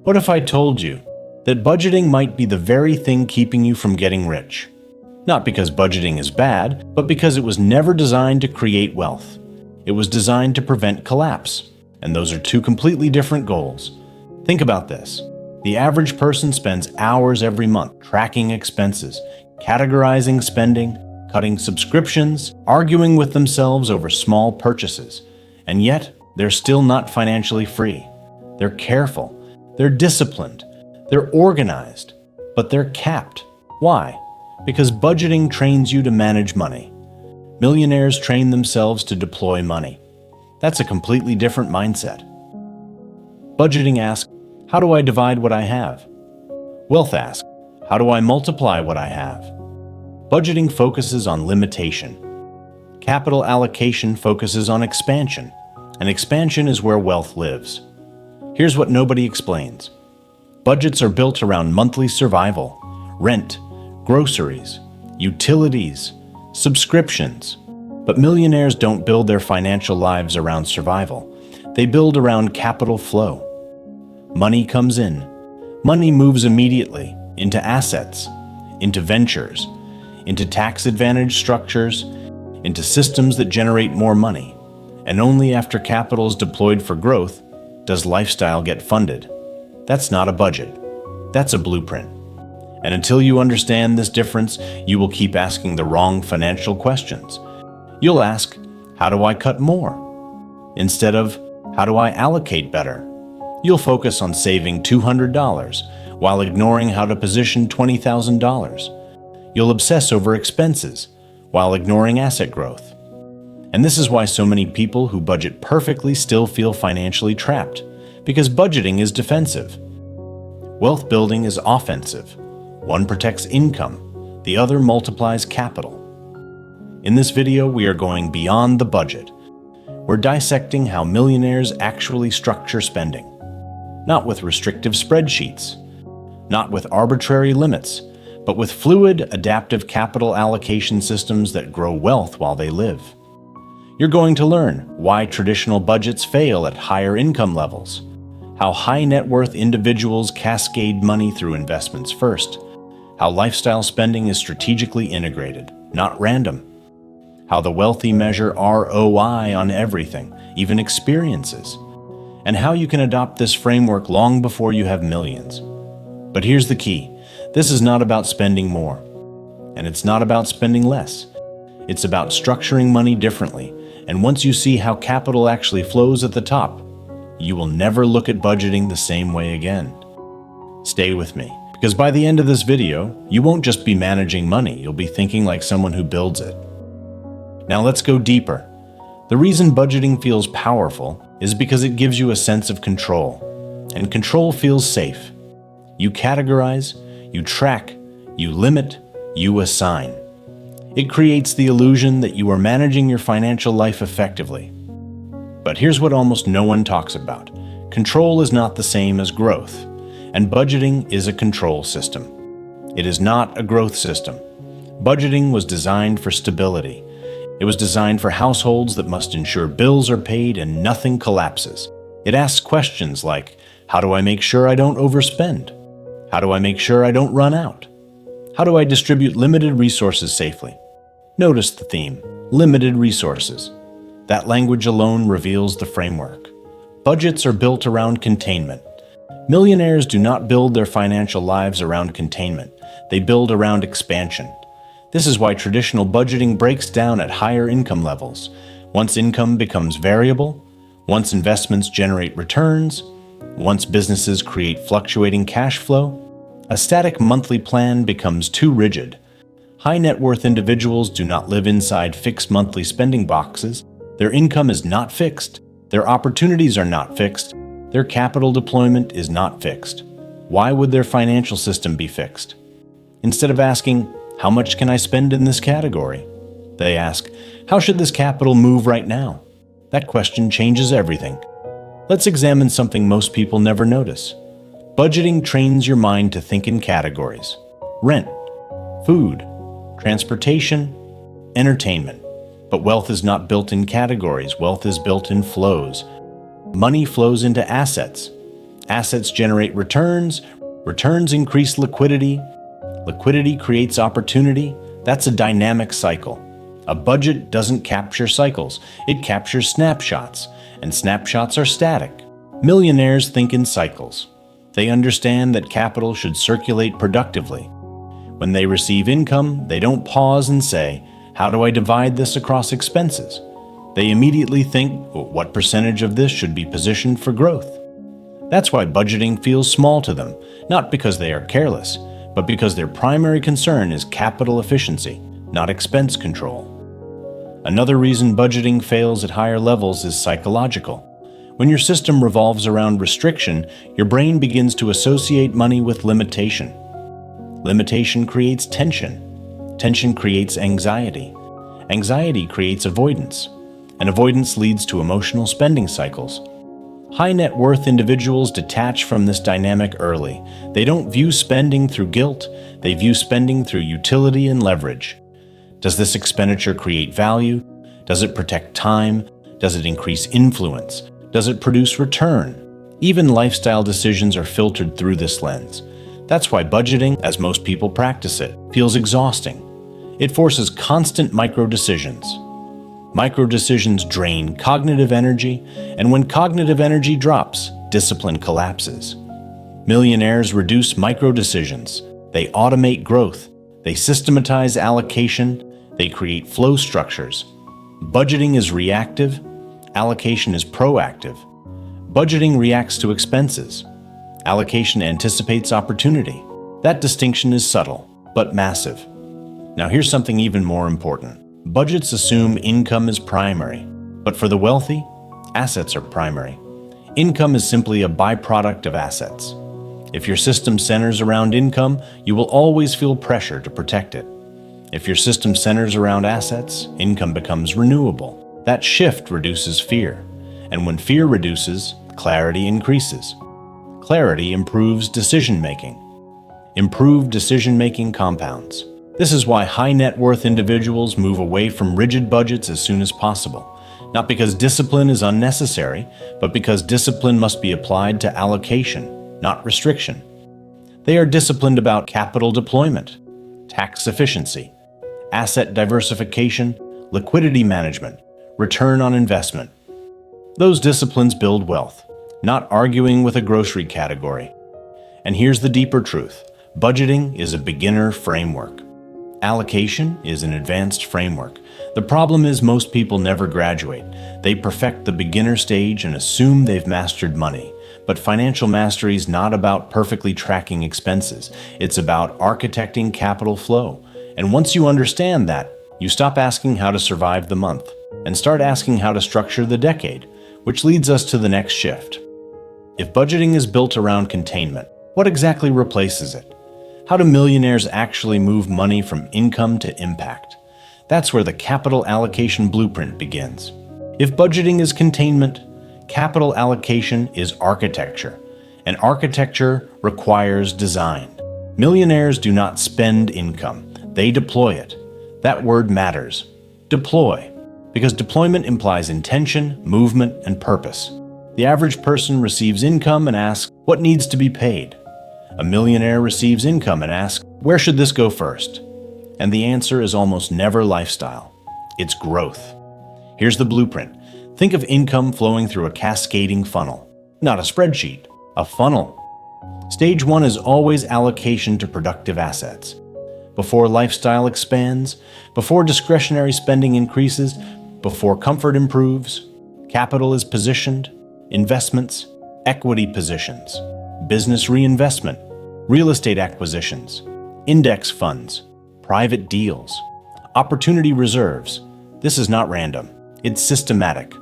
What if I told you that budgeting might be the very thing keeping you from getting rich? Not because budgeting is bad, but because it was never designed to create wealth. It was designed to prevent collapse, and those are two completely different goals. Think about this. The average person spends hours every month tracking expenses, categorizing spending, cutting subscriptions, arguing with themselves over small purchases, and yet they're still not financially free. They're careful, they're disciplined, they're organized, but they're capped. Why? Because budgeting trains you to manage money. Millionaires train themselves to deploy money. That's a completely different mindset. Budgeting asks, how do I divide what I have? Wealth asks, how do I multiply what I have? Budgeting focuses on limitation. Capital allocation focuses on expansion, and expansion is where wealth lives. Here's what nobody explains. Budgets are built around monthly survival, rent, groceries, utilities, subscriptions. But millionaires don't build their financial lives around survival. They build around capital flow. Money comes in. Money moves immediately into assets, into ventures, into tax-advantaged structures, into systems that generate more money. And only after capital is deployed for growth does lifestyle get funded. That's not a budget. That's a blueprint. And until you understand this difference, you will keep asking the wrong financial questions. You'll ask, how do I cut more? Instead of, how do I allocate better? You'll focus on saving $200 while ignoring how to position $20,000. You'll obsess over expenses while ignoring asset growth. And this is why so many people who budget perfectly still feel financially trapped, because budgeting is defensive. Wealth building is offensive. One protects income, the other multiplies capital. In this video, we are going beyond the budget. We're dissecting how millionaires actually structure spending. Not with restrictive spreadsheets, not with arbitrary limits, but with fluid, adaptive capital allocation systems that grow wealth while they live. You're going to learn why traditional budgets fail at higher income levels, how high net worth individuals cascade money through investments first, how lifestyle spending is strategically integrated, not random, how the wealthy measure ROI on everything, even experiences, and how you can adopt this framework long before you have millions. But here's the key. This is not about spending more, and it's not about spending less. It's about structuring money differently, and once you see how capital actually flows at the top, you will never look at budgeting the same way again. Stay with me, because by the end of this video, you won't just be managing money, you'll be thinking like someone who builds it. Now let's go deeper. The reason budgeting feels powerful is because it gives you a sense of control, and control feels safe. You categorize, you track, you limit, you assign. It creates the illusion that you are managing your financial life effectively. But here's what almost no one talks about. Control is not the same as growth, and budgeting is a control system. It is not a growth system. Budgeting was designed for stability. It was designed for households that must ensure bills are paid and nothing collapses. It asks questions like, how do I make sure I don't overspend? How do I make sure I don't run out? How do I distribute limited resources safely? Notice the theme, limited resources. That language alone reveals the framework. Budgets are built around containment. Millionaires do not build their financial lives around containment. They build around expansion. This is why traditional budgeting breaks down at higher income levels. Once income becomes variable, once investments generate returns, once businesses create fluctuating cash flow, a static monthly plan becomes too rigid. High net worth individuals do not live inside fixed monthly spending boxes. Their income is not fixed. Their opportunities are not fixed. Their capital deployment is not fixed. Why would their financial system be fixed? Instead of asking, how much can I spend in this category? They ask, how should this capital move right now? That question changes everything. Let's examine something most people never notice. Budgeting trains your mind to think in categories: rent, food, transportation, entertainment. But wealth is not built in categories. Wealth is built in flows. Money flows into assets. Assets generate returns, returns increase liquidity, liquidity creates opportunity. That's a dynamic cycle. A budget doesn't capture cycles, it captures snapshots, and snapshots are static. Millionaires think in cycles. They understand that capital should circulate productively. When they receive income, they don't pause and say, "How do I divide this across expenses?" They immediately think, "What percentage of this should be positioned for growth?" That's why budgeting feels small to them, not because they are careless, but because their primary concern is capital efficiency, not expense control. Another reason budgeting fails at higher levels is psychological. When your system revolves around restriction, your brain begins to associate money with limitation. Limitation creates tension. Tension creates anxiety. Anxiety creates avoidance. And avoidance leads to emotional spending cycles. High net worth individuals detach from this dynamic early. They don't view spending through guilt, they view spending through utility and leverage. Does this expenditure create value? Does it protect time? Does it increase influence? Does it produce return? Even lifestyle decisions are filtered through this lens. That's why budgeting, as most people practice it, feels exhausting. It forces constant micro-decisions. Micro-decisions drain cognitive energy, and when cognitive energy drops, discipline collapses. Millionaires reduce micro-decisions. They automate growth. They systematize allocation. They create flow structures. Budgeting is reactive. Allocation is proactive. Budgeting reacts to expenses. Allocation anticipates opportunity. That distinction is subtle, but massive. Now here's something even more important. Budgets assume income is primary, but for the wealthy, assets are primary. Income is simply a byproduct of assets. If your system centers around income, you will always feel pressure to protect it. If your system centers around assets, income becomes renewable. That shift reduces fear. And when fear reduces, clarity increases. Clarity improves decision-making. Improved decision-making compounds. This is why high net worth individuals move away from rigid budgets as soon as possible. Not because discipline is unnecessary, but because discipline must be applied to allocation, not restriction. They are disciplined about capital deployment, tax efficiency, asset diversification, liquidity management, return on investment. Those disciplines build wealth, not arguing with a grocery category. And here's the deeper truth. Budgeting is a beginner framework. Allocation is an advanced framework. The problem is most people never graduate. They perfect the beginner stage and assume they've mastered money. But financial mastery is not about perfectly tracking expenses. It's about architecting capital flow. And once you understand that, you stop asking how to survive the month and start asking how to structure the decade, which leads us to the next shift. If budgeting is built around containment, what exactly replaces it? How do millionaires actually move money from income to impact? That's where the capital allocation blueprint begins. If budgeting is containment, capital allocation is architecture, and architecture requires design. Millionaires do not spend income, they deploy it. That word matters. Deploy. Because deployment implies intention, movement, and purpose. The average person receives income and asks, what needs to be paid? A millionaire receives income and asks, where should this go first? And the answer is almost never lifestyle. It's growth. Here's the blueprint. Think of income flowing through a cascading funnel. Not a spreadsheet, a funnel. Stage 1 is always allocation to productive assets. Before lifestyle expands, before discretionary spending increases, before comfort improves, capital is positioned, investments, equity positions, business reinvestment, real estate acquisitions, index funds, private deals, opportunity reserves. This is not random, it's systematic.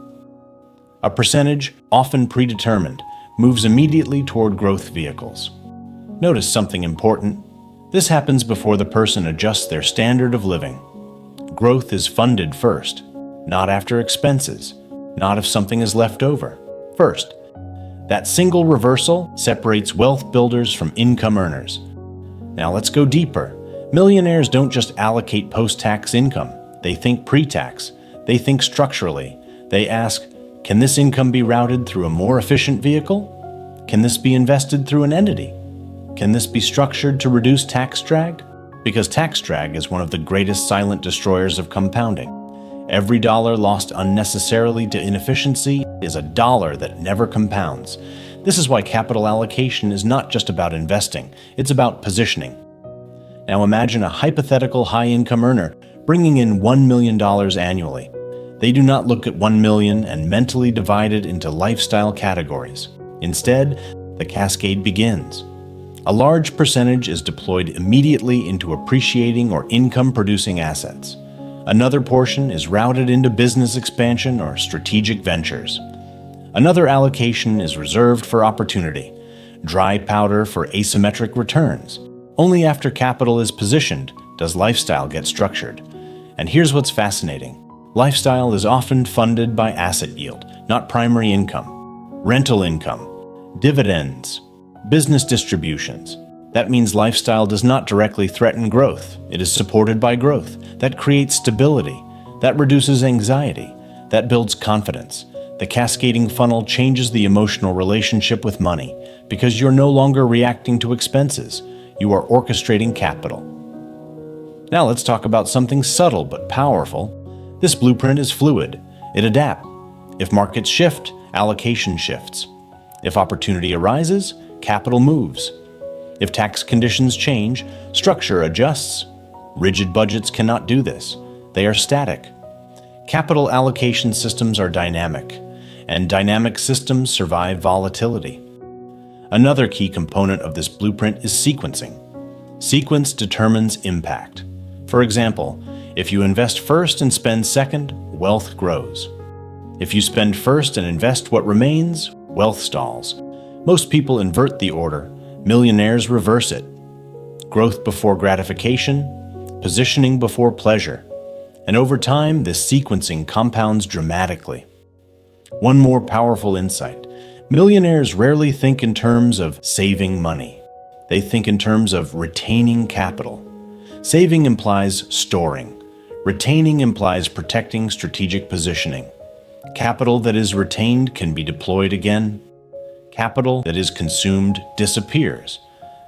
A percentage, often predetermined, moves immediately toward growth vehicles. Notice something important. This happens before the person adjusts their standard of living. Growth is funded first, not after expenses, not if something is left over. First, that single reversal separates wealth builders from income earners. Now let's go deeper. Millionaires don't just allocate post-tax income. They think pre-tax. They think structurally. They ask, can this income be routed through a more efficient vehicle? Can this be invested through an entity? Can this be structured to reduce tax drag? Because tax drag is one of the greatest silent destroyers of compounding. Every dollar lost unnecessarily to inefficiency is a dollar that never compounds. This is why capital allocation is not just about investing, it's about positioning. Now imagine a hypothetical high-income earner bringing in $1 million annually. They do not look at $1 million and mentally divide it into lifestyle categories. Instead, the cascade begins. A large percentage is deployed immediately into appreciating or income-producing assets. Another portion is routed into business expansion or strategic ventures. Another allocation is reserved for opportunity, dry powder for asymmetric returns. Only after capital is positioned does lifestyle get structured. And here's what's fascinating. Lifestyle is often funded by asset yield, not primary income, rental income, dividends, business distributions. That means lifestyle does not directly threaten growth. It is supported by growth. That creates stability. That reduces anxiety. That builds confidence. The cascading funnel changes the emotional relationship with money because you're no longer reacting to expenses. You are orchestrating capital. Now let's talk about something subtle but powerful. This blueprint is fluid. It adapts. If markets shift, allocation shifts. If opportunity arises, capital moves. If tax conditions change, structure adjusts. Rigid budgets cannot do this. They are static. Capital allocation systems are dynamic, and dynamic systems survive volatility. Another key component of this blueprint is sequencing. Sequence determines impact. For example, if you invest first and spend second, wealth grows. If you spend first and invest what remains, wealth stalls. Most people invert the order. Millionaires reverse it. Growth before gratification, positioning before pleasure. And over time, this sequencing compounds dramatically. One more powerful insight. Millionaires rarely think in terms of saving money. They think in terms of retaining capital. Saving implies storing. Retaining implies protecting strategic positioning. Capital that is retained can be deployed again. Capital that is consumed disappears.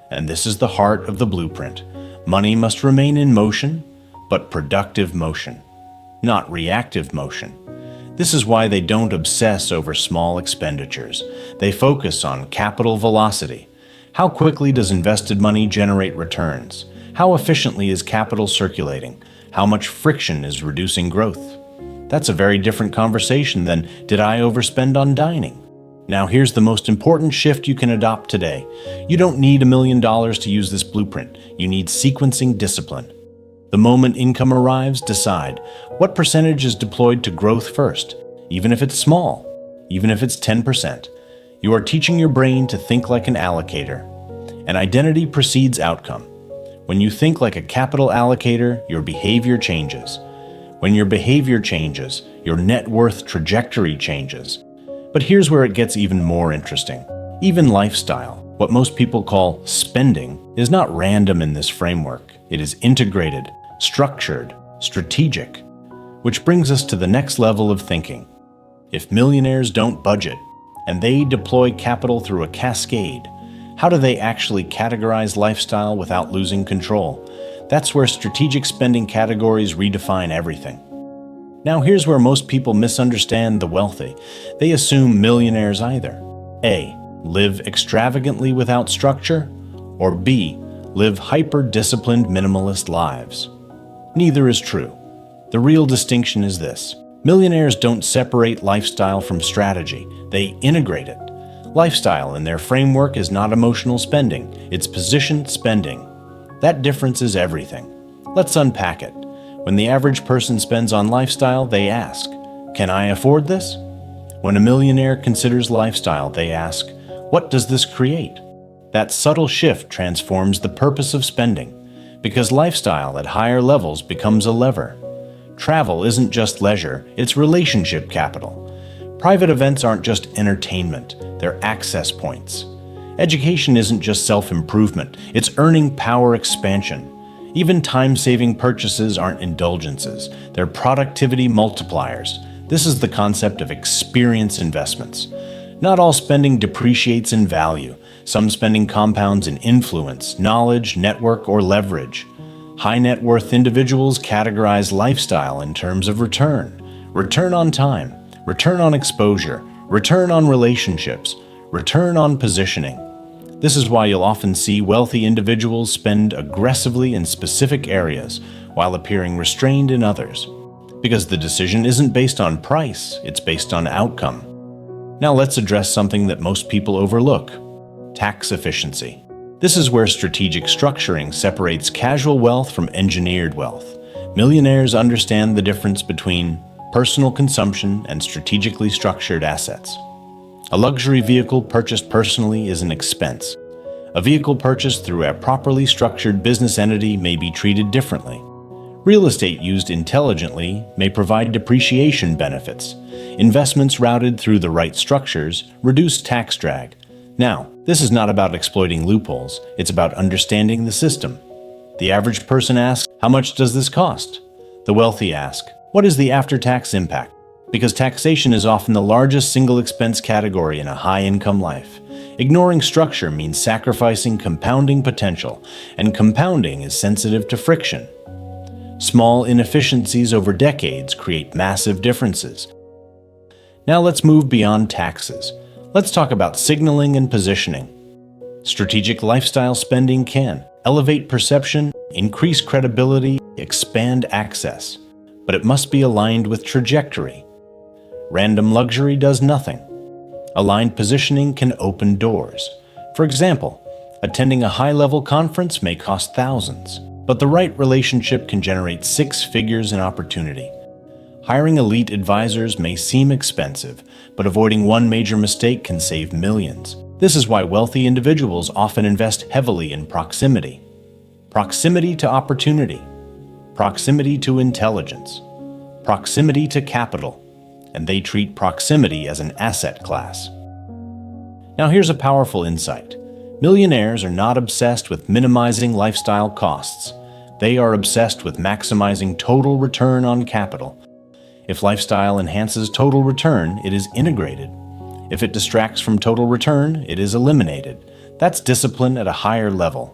And this is the heart of the blueprint. Money must remain in motion, but productive motion, not reactive motion. This is why they don't obsess over small expenditures. They focus on capital velocity. How quickly does invested money generate returns? How efficiently is capital circulating? How much friction is reducing growth? That's a very different conversation than, did I overspend on dining? Now here's the most important shift you can adopt today. You don't need $1 million to use this blueprint. You need sequencing discipline. The moment income arrives, decide what percentage is deployed to growth first, even if it's small, even if it's 10%. You are teaching your brain to think like an allocator. And identity precedes outcome. When you think like a capital allocator, your behavior changes. When your behavior changes, your net worth trajectory changes. But here's where it gets even more interesting. Even lifestyle, what most people call spending, is not random in this framework. It is integrated, structured, strategic. Which brings us to the next level of thinking. If millionaires don't budget, and they deploy capital through a cascade, how do they actually categorize lifestyle without losing control? That's where strategic spending categories redefine everything. Now here's where most people misunderstand the wealthy. They assume millionaires either A. Live extravagantly without structure, or B. Live hyper-disciplined minimalist lives. Neither is true. The real distinction is this. Millionaires don't separate lifestyle from strategy. They integrate it. Lifestyle in their framework is not emotional spending. It's positioned spending. That difference is everything. Let's unpack it. When the average person spends on lifestyle, they ask, can I afford this? When a millionaire considers lifestyle, they ask, what does this create? That subtle shift transforms the purpose of spending, because lifestyle at higher levels becomes a lever. Travel isn't just leisure, it's relationship capital. Private events aren't just entertainment, they're access points. Education isn't just self-improvement, it's earning power expansion. Even time-saving purchases aren't indulgences, they're productivity multipliers. This is the concept of experience investments. Not all spending depreciates in value. Some spending compounds in influence, knowledge, network, or leverage. High net worth individuals categorize lifestyle in terms of return. Return on time, return on exposure, return on relationships, return on positioning. This is why you'll often see wealthy individuals spend aggressively in specific areas while appearing restrained in others. Because the decision isn't based on price, it's based on outcome. Now let's address something that most people overlook: tax efficiency. This is where strategic structuring separates casual wealth from engineered wealth. Millionaires understand the difference between personal consumption and strategically structured assets. A luxury vehicle purchased personally is an expense. A vehicle purchased through a properly structured business entity may be treated differently. Real estate used intelligently may provide depreciation benefits. Investments routed through the right structures reduce tax drag. Now, this is not about exploiting loopholes, it's about understanding the system. The average person asks, how much does this cost? The wealthy ask, what is the after-tax impact? Because taxation is often the largest single expense category in a high-income life. Ignoring structure means sacrificing compounding potential, and compounding is sensitive to friction. Small inefficiencies over decades create massive differences. Now let's move beyond taxes. Let's talk about signaling and positioning. Strategic lifestyle spending can elevate perception, increase credibility, expand access, but it must be aligned with trajectory. Random luxury does nothing. Aligned positioning can open doors. For example, attending a high-level conference may cost thousands, but the right relationship can generate 6 figures in opportunity. Hiring elite advisors may seem expensive, but avoiding one major mistake can save millions. This is why wealthy individuals often invest heavily in proximity. Proximity to opportunity, proximity to intelligence, proximity to capital, and they treat proximity as an asset class. Now here's a powerful insight. Millionaires are not obsessed with minimizing lifestyle costs. They are obsessed with maximizing total return on capital. If lifestyle enhances total return, it is integrated. If it distracts from total return, it is eliminated. That's discipline at a higher level.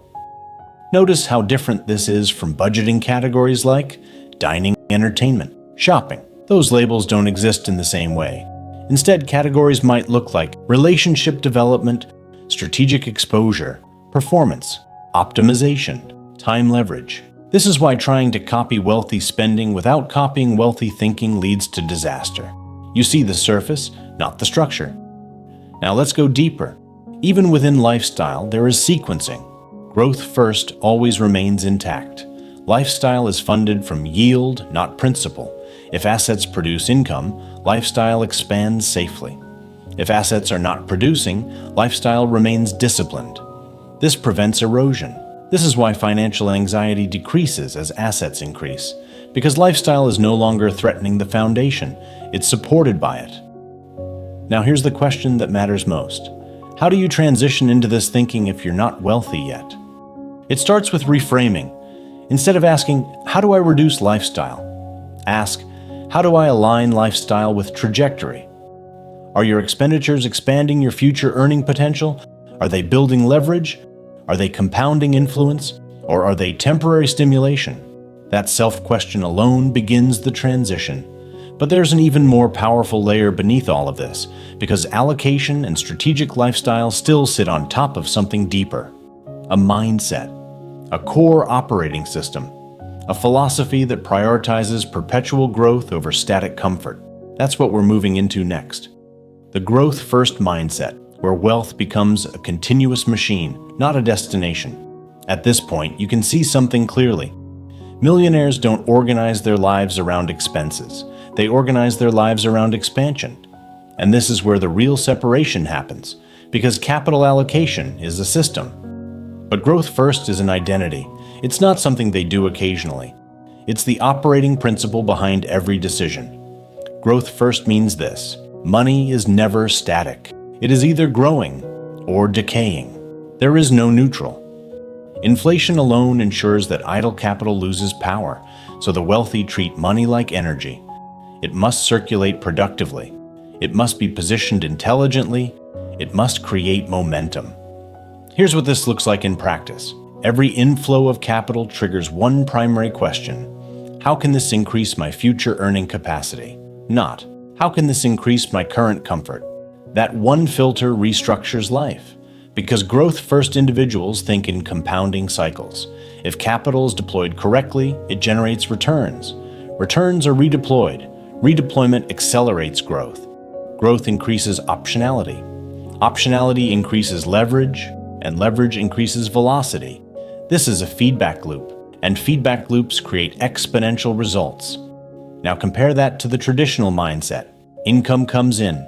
Notice how different this is from budgeting categories like dining, entertainment, shopping. Those labels don't exist in the same way. Instead, categories might look like relationship development, strategic exposure, performance, optimization, time leverage. This is why trying to copy wealthy spending without copying wealthy thinking leads to disaster. You see the surface, not the structure. Now let's go deeper. Even within lifestyle, there is sequencing. Growth first always remains intact. Lifestyle is funded from yield, not principle. If assets produce income, lifestyle expands safely. If assets are not producing, lifestyle remains disciplined. This prevents erosion. This is why financial anxiety decreases as assets increase, because lifestyle is no longer threatening the foundation, it's supported by it. Now here's the question that matters most. How do you transition into this thinking if you're not wealthy yet? It starts with reframing. Instead of asking, how do I reduce lifestyle? Ask, how do I align lifestyle with trajectory? Are your expenditures expanding your future earning potential? Are they building leverage? Are they compounding influence? Or are they temporary stimulation? That self-question alone begins the transition. But there's an even more powerful layer beneath all of this, because allocation and strategic lifestyle still sit on top of something deeper. A mindset, a core operating system, a philosophy that prioritizes perpetual growth over static comfort. That's what we're moving into next. The growth-first mindset, where wealth becomes a continuous machine, not a destination. At this point, you can see something clearly. Millionaires don't organize their lives around expenses. They organize their lives around expansion. And this is where the real separation happens, because capital allocation is a system. But growth first is an identity. It's not something they do occasionally. It's the operating principle behind every decision. Growth first means this: money is never static. It is either growing or decaying. There is no neutral. Inflation alone ensures that idle capital loses power, so the wealthy treat money like energy. It must circulate productively. It must be positioned intelligently, It must create momentum. Here's what this looks like in practice. Every inflow of capital triggers one primary question. How can this increase my future earning capacity? Not, how can this increase my current comfort? That one filter restructures life. Because growth-first individuals think in compounding cycles. If capital is deployed correctly, it generates returns. Returns are redeployed. Redeployment accelerates growth. Growth increases optionality. Optionality increases leverage, and leverage increases velocity. This is a feedback loop, and feedback loops create exponential results. Now compare that to the traditional mindset. Income comes in,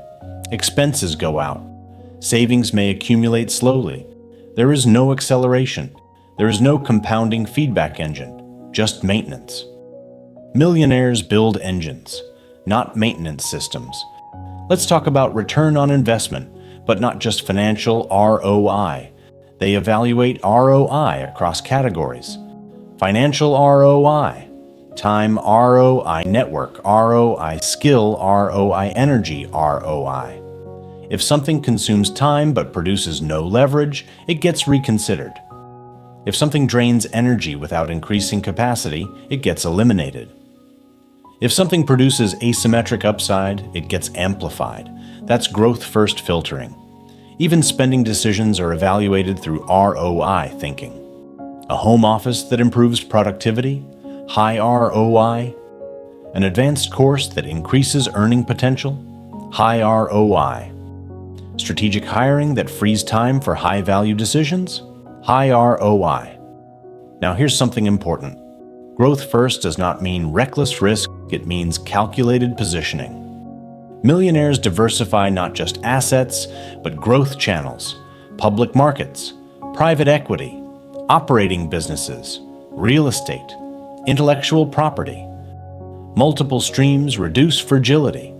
expenses go out. Savings may accumulate slowly. There is no acceleration. There is no compounding feedback engine, just maintenance. Millionaires build engines, not maintenance systems. Let's talk about return on investment, but not just financial ROI. They evaluate ROI across categories. Financial ROI, time ROI, network ROI, skill ROI, energy ROI. If something consumes time but produces no leverage, it gets reconsidered. If something drains energy without increasing capacity, it gets eliminated. If something produces asymmetric upside, it gets amplified. That's growth-first filtering. Even spending decisions are evaluated through ROI thinking. A home office that improves productivity, high ROI. An advanced course that increases earning potential, high ROI. Strategic hiring that frees time for high-value decisions, high ROI. Now here's something important. Growth first does not mean reckless risk, it means calculated positioning. Millionaires diversify not just assets, but growth channels, public markets, private equity, operating businesses, real estate, intellectual property. Multiple streams reduce fragility.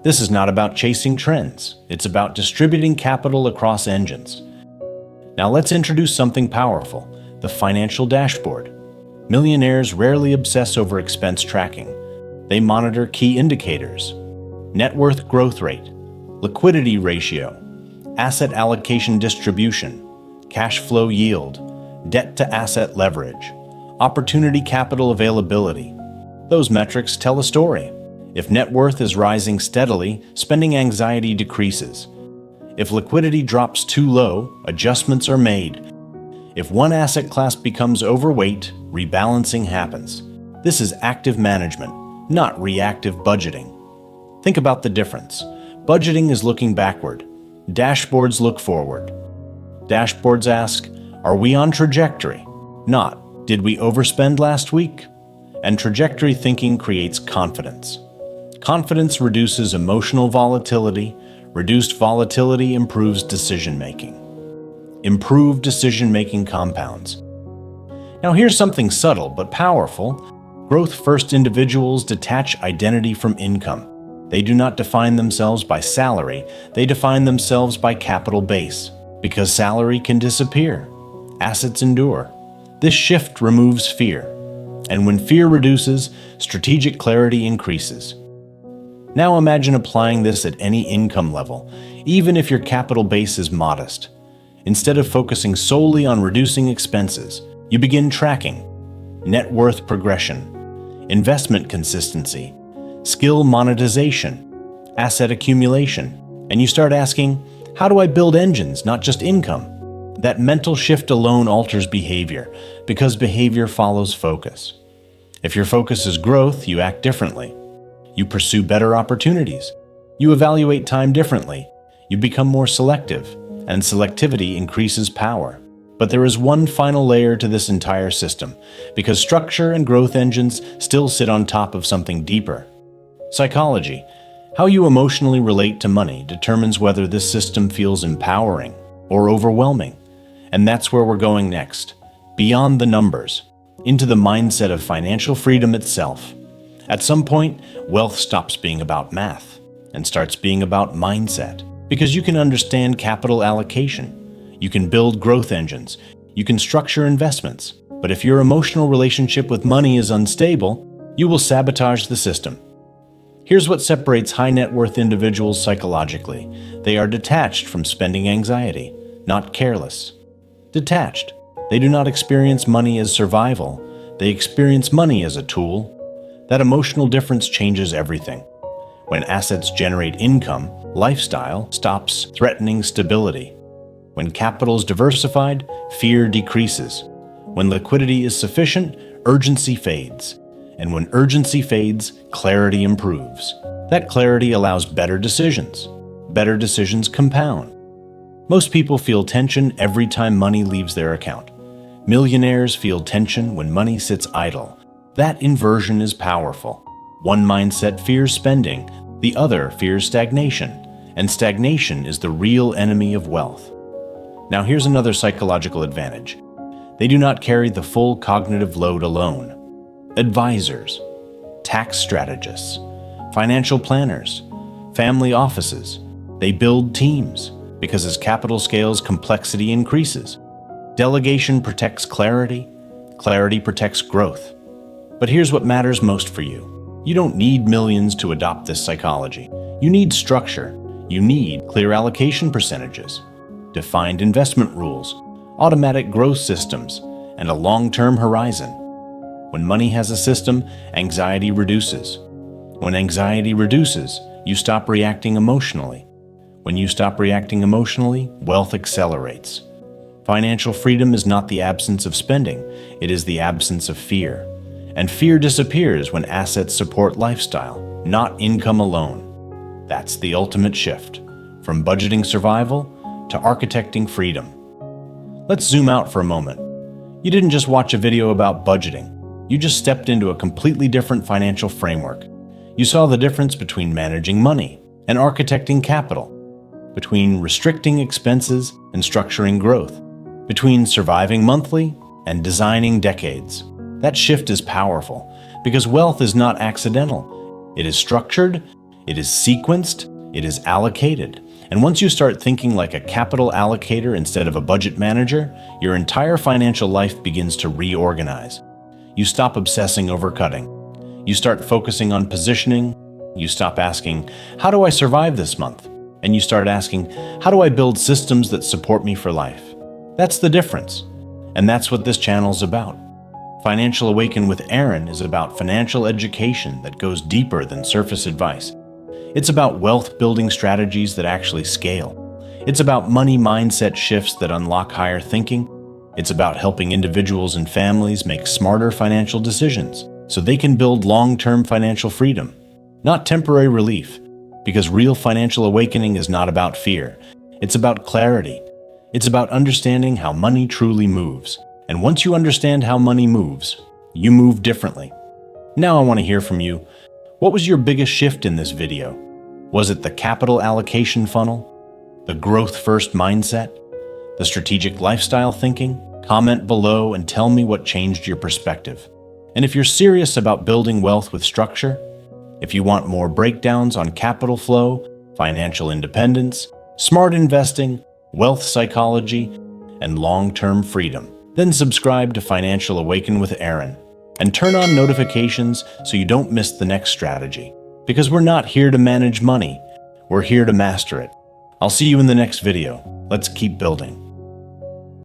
This is not about chasing trends, it's about distributing capital across engines. Now let's introduce something powerful, the financial dashboard. Millionaires rarely obsess over expense tracking. They monitor key indicators. Net worth growth rate, liquidity ratio, asset allocation distribution, cash flow yield, debt to asset leverage, opportunity capital availability. Those metrics tell a story. If net worth is rising steadily, spending anxiety decreases. If liquidity drops too low, adjustments are made. If one asset class becomes overweight, rebalancing happens. This is active management, not reactive budgeting. Think about the difference. Budgeting is looking backward. Dashboards look forward. Dashboards ask, are we on trajectory? Not, did we overspend last week? And trajectory thinking creates confidence. Confidence reduces emotional volatility. Reduced volatility improves decision-making. Improved decision-making compounds. Now here's something subtle but powerful. Growth-first individuals detach identity from income. They do not define themselves by salary, they define themselves by capital base. Because salary can disappear. Assets endure. This shift removes fear. And when fear reduces, strategic clarity increases. Now imagine applying this at any income level, even if your capital base is modest. Instead of focusing solely on reducing expenses, you begin tracking net worth progression, investment consistency, skill monetization, asset accumulation, and you start asking, how do I build engines, not just income? That mental shift alone alters behavior, because behavior follows focus. If your focus is growth, you act differently. You pursue better opportunities. You evaluate time differently. You become more selective, and selectivity increases power. But there is one final layer to this entire system, because structure and growth engines still sit on top of something deeper. Psychology. How you emotionally relate to money determines whether this system feels empowering or overwhelming. And that's where we're going next. Beyond the numbers, into the mindset of financial freedom itself. At some point, wealth stops being about math and starts being about mindset. Because you can understand capital allocation. You can build growth engines. You can structure investments. But if your emotional relationship with money is unstable, you will sabotage the system. Here's what separates high net worth individuals psychologically. They are detached from spending anxiety, not careless. Detached. They do not experience money as survival. They experience money as a tool. That emotional difference changes everything. When assets generate income, lifestyle stops threatening stability. When capital is diversified, fear decreases. When liquidity is sufficient, urgency fades. And when urgency fades, clarity improves. That clarity allows better decisions. Better decisions compound. Most people feel tension every time money leaves their account. Millionaires feel tension when money sits idle. That inversion is powerful. One mindset fears spending, the other fears stagnation, and stagnation is the real enemy of wealth. Now here's another psychological advantage. They do not carry the full cognitive load alone. Advisors, tax strategists, financial planners, family offices, they build teams because as capital scales, complexity increases. Delegation protects clarity, clarity protects growth. But here's what matters most for you. You don't need millions to adopt this psychology. You need structure. You need clear allocation percentages, defined investment rules, automatic growth systems, and a long-term horizon. When money has a system, anxiety reduces. When anxiety reduces, you stop reacting emotionally. When you stop reacting emotionally, wealth accelerates. Financial freedom is not the absence of spending, it is the absence of fear. And fear disappears when assets support lifestyle, not income alone. That's the ultimate shift, from budgeting survival to architecting freedom. Let's zoom out for a moment. You didn't just watch a video about budgeting. You just stepped into a completely different financial framework. You saw the difference between managing money and architecting capital, between restricting expenses and structuring growth, between surviving monthly and designing decades. That shift is powerful because wealth is not accidental. It is structured, it is sequenced, it is allocated. And once you start thinking like a capital allocator instead of a budget manager, your entire financial life begins to reorganize. You stop obsessing over cutting. You start focusing on positioning. You stop asking, how do I survive this month? And you start asking, how do I build systems that support me for life? That's the difference. And that's what this channel is about. Financial Awaken with Aaron is about financial education that goes deeper than surface advice. It's about wealth-building strategies that actually scale. It's about money mindset shifts that unlock higher thinking. It's about helping individuals and families make smarter financial decisions so they can build long-term financial freedom, not temporary relief, because real financial awakening is not about fear. It's about clarity. It's about understanding how money truly moves. And once you understand how money moves, you move differently. Now I want to hear from you. What was your biggest shift in this video? Was it the capital allocation funnel? The growth-first mindset? The strategic lifestyle thinking? Comment below and tell me what changed your perspective. And if you're serious about building wealth with structure, if you want more breakdowns on capital flow, financial independence, smart investing, wealth psychology, and long-term freedom, then subscribe to Financial Awaken with Aaron and turn on notifications so you don't miss the next strategy. Because we're not here to manage money, we're here to master it. I'll see you in the next video. Let's keep building.